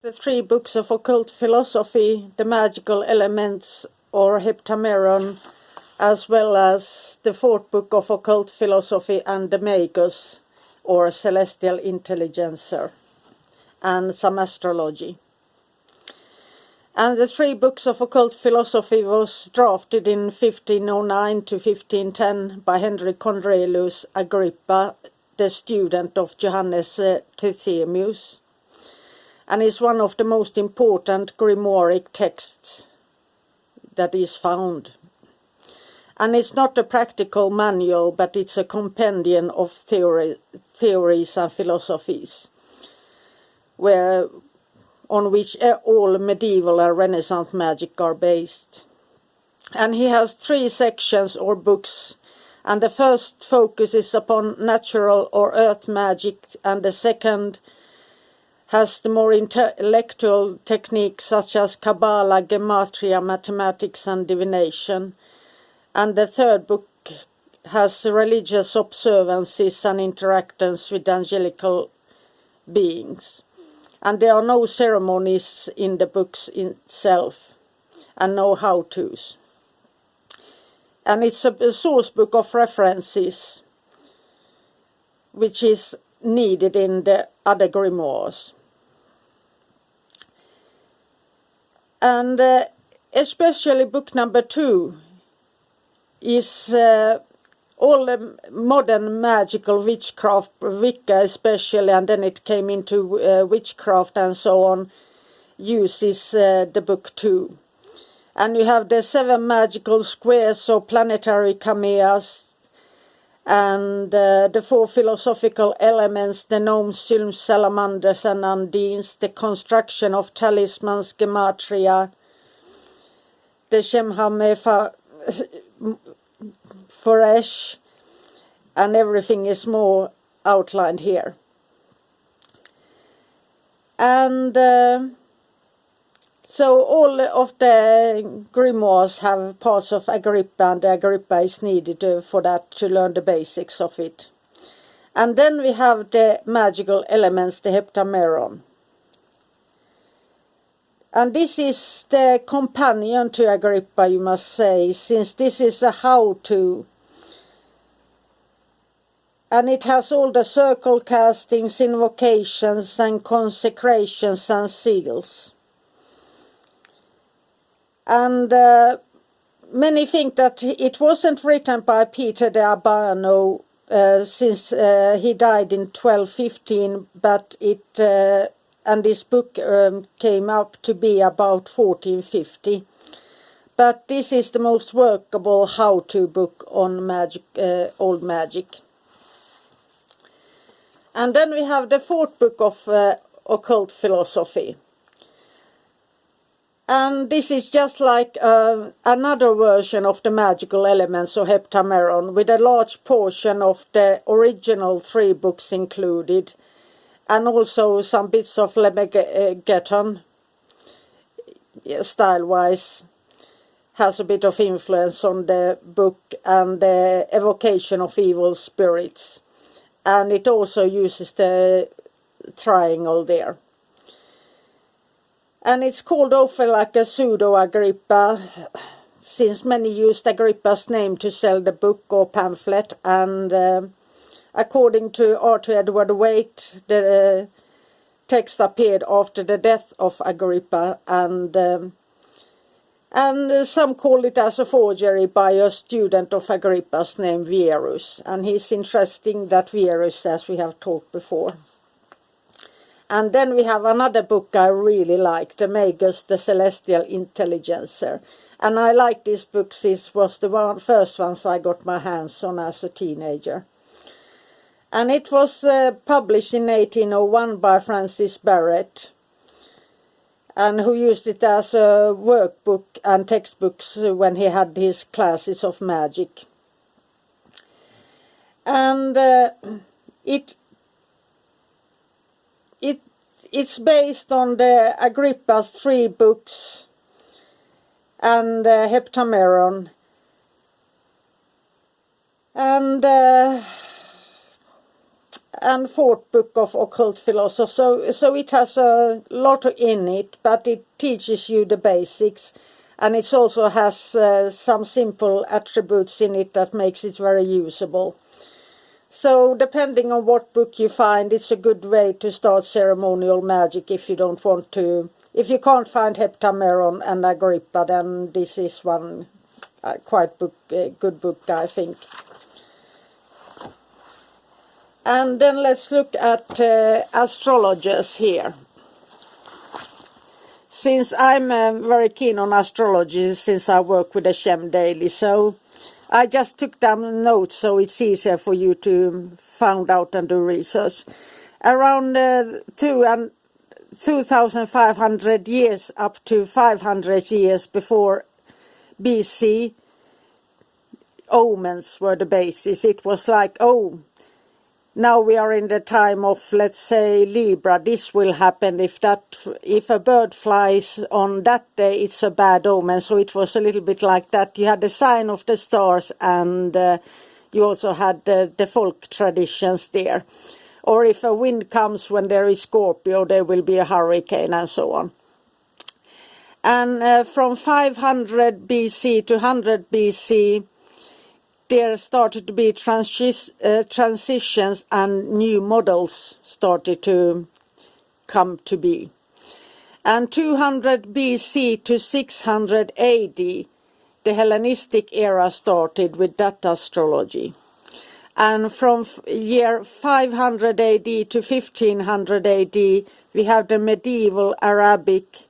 The 3 books of occult philosophy, the magical elements or Heptameron, as well as the 4th book of occult philosophy and the Magus or celestial intelligencer, and some astrology. And the 3 books of occult philosophy was drafted in 1509 to 1510 by Henry Condrelius Agrippa, the student of Johannes Trithemius, and is one of the most important grimoire texts that is found. And it's not a practical manual, but it's a compendium of theories and philosophies, on which all medieval and Renaissance magic are based. And he has 3 sections or books, and the first focuses upon natural or earth magic, and the second has the more intellectual techniques such as Kabbalah, Gematria, mathematics and divination. And the 3rd book has religious observances and interactions with angelical beings. And there are no ceremonies in the books itself, and no how-tos. And it's a source book of references, which is needed in the other grimoires. And especially book number 2 is all the modern magical witchcraft, Wicca especially, and then it came into witchcraft and so on, uses the book 2. And you have the 7 magical squares or planetary chimeras, and the 4 philosophical elements, the gnomes, sylphs, salamanders and undines, the construction of talismans, gematria, the Shemhame Foresh, and everything is more outlined here. And so all of the grimoires have parts of Agrippa, and Agrippa is needed for that, to learn the basics of it. And then we have the magical elements, the Heptameron. And this is the companion to Agrippa, you must say, since this is a how-to. And it has all the circle castings, invocations and consecrations and seals. And many think that it wasn't written by Peter de Abano, since he died in 1215, but and this book came up to be about 1450. But this is the most workable how-to book on magic, old magic. And then we have the 4th book of occult philosophy. And this is just like another version of the magical elements of Heptameron, with a large portion of the original 3 books included, and also some bits of Lemegeton, style-wise, has a bit of influence on the book, and the evocation of evil spirits. And it also uses the triangle there. And it's called often like a pseudo-Agrippa, since many used Agrippa's name to sell the book or pamphlet. And according to Arthur Edward Waite, the text appeared after the death of Agrippa, and some call it as a forgery by a student of Agrippa's named Verus. And he's interesting, that Verus, as we have talked before. And then we have another book I really like, the Magus, the Celestial Intelligencer. And I like this book since it was the first ones I got my hands on as a teenager. And it was published in 1801 by Francis Barrett, and who used it as a workbook and textbooks when he had his classes of magic. And it's based on the Agrippa's 3 books and Heptameron. And and fourth book of occult philosophy. So it has a lot in it, but it teaches you the basics, and it also has some simple attributes in it that makes it very usable. So depending on what book you find, it's a good way to start ceremonial magic if you don't want to. If you can't find Heptameron and Agrippa, then this is one quite good book, I think. And then let's look at Astrologers here. Since I'm very keen on astrology, since I work with the Shem daily, so I just took down notes so it's easier for you to find out and do research. Around 2,500 years up to 500 years before BC, omens were the basis. It was like, oh, now we are in the time of, let's say, Libra. This will happen if a bird flies on that day, it's a bad omen. So it was a little bit like that. You had the sign of the stars, and you also had the folk traditions there. Or if a wind comes when there is Scorpio, there will be a hurricane and so on. And from 500 BC to 100 BC, there started to be transitions and new models started to come to be. And 200 BC to 600 AD, the Hellenistic era started with that astrology. And from year 500 AD to 1500 AD, we have the medieval Arabic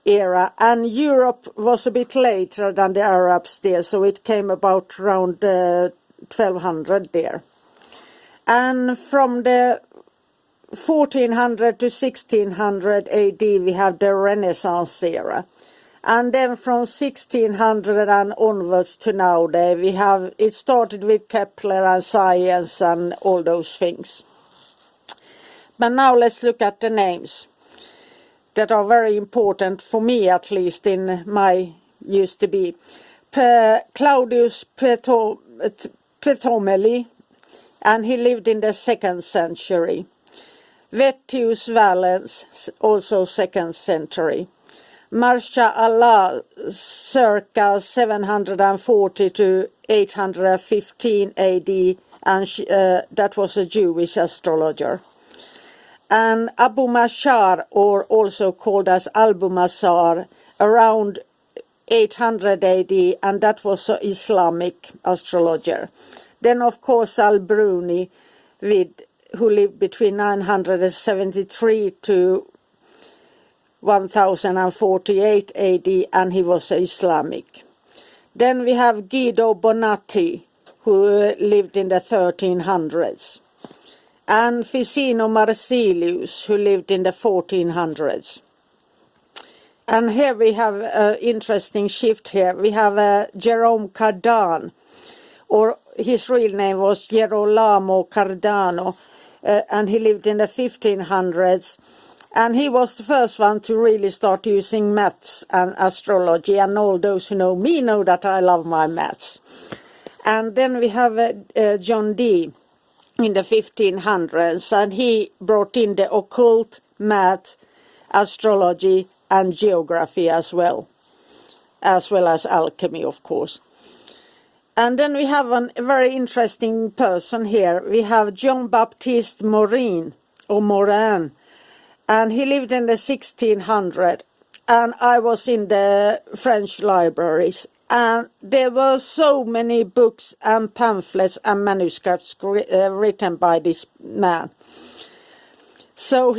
era, and Europe was a bit later than the Arabs there, so it came about around 1200 there. And from the 1400 to 1600 AD we have the Renaissance era, and then from 1600 and onwards to nowadays we have, it started with Kepler and science and all those things. But now let's look at the names that are very important for me, at least in my used to be. Claudius Ptolemy, and he lived in the 2nd century. Vettius Valens, also 2nd century. Marsha Allah, circa 740 to 815 AD, and that was a Jewish astrologer. And Abu Mashar, or also called as Albumasar, around 800 AD, and that was an Islamic astrologer. Then, of course, Al-Bruni, who lived between 973 to 1048 AD, and he was Islamic. Then we have Guido Bonatti, who lived in the 1300s. And Ficino Marsilius, who lived in the 1400s. And here we have an interesting shift here. We have Jerome Cardano, or his real name was Gerolamo Cardano, and he lived in the 1500s. And he was the first one to really start using maths and astrology, and all those who know me know that I love my maths. And then we have John Dee in the 1500s, and he brought in the occult, math, astrology, and geography as well as alchemy, of course. And then we have a very interesting person here. We have Jean Baptiste Morin, or Morin, and he lived in the 1600s, and I was in the French libraries. And there were so many books and pamphlets and manuscripts written by this man. So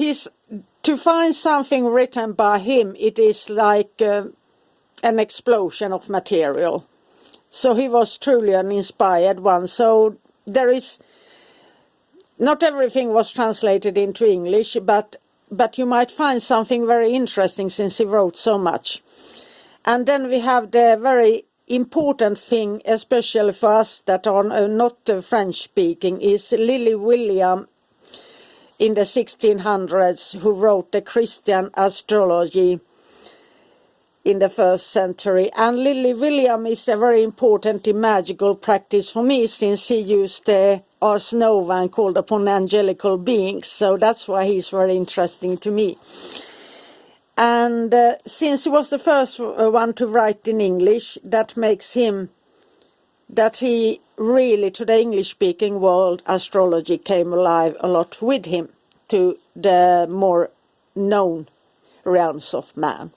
to find something written by him, it is like an explosion of material. So he was truly an inspired one. So there is, not everything was translated into English, but you might find something very interesting since he wrote so much. And then we have the very important thing, especially for us that are not French-speaking, is Lily William in the 1600s, who wrote the Christian astrology in the 1st century. And Lily William is a very important in magical practice for me, since he used the Ars Nova and called upon angelical beings. So that's why he's very interesting to me. And since he was the first one to write in English, that makes him, that he really, to the English-speaking world, astrology came alive a lot with him to the more known realms of man.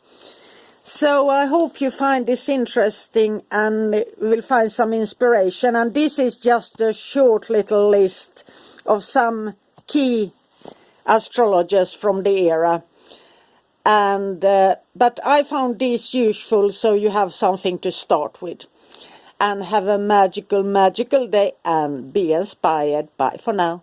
So I hope you find this interesting and will find some inspiration. And this is just a short little list of some key astrologers from the era. And but I found these useful, so you have something to start with. And have a magical day and be inspired. Bye for now.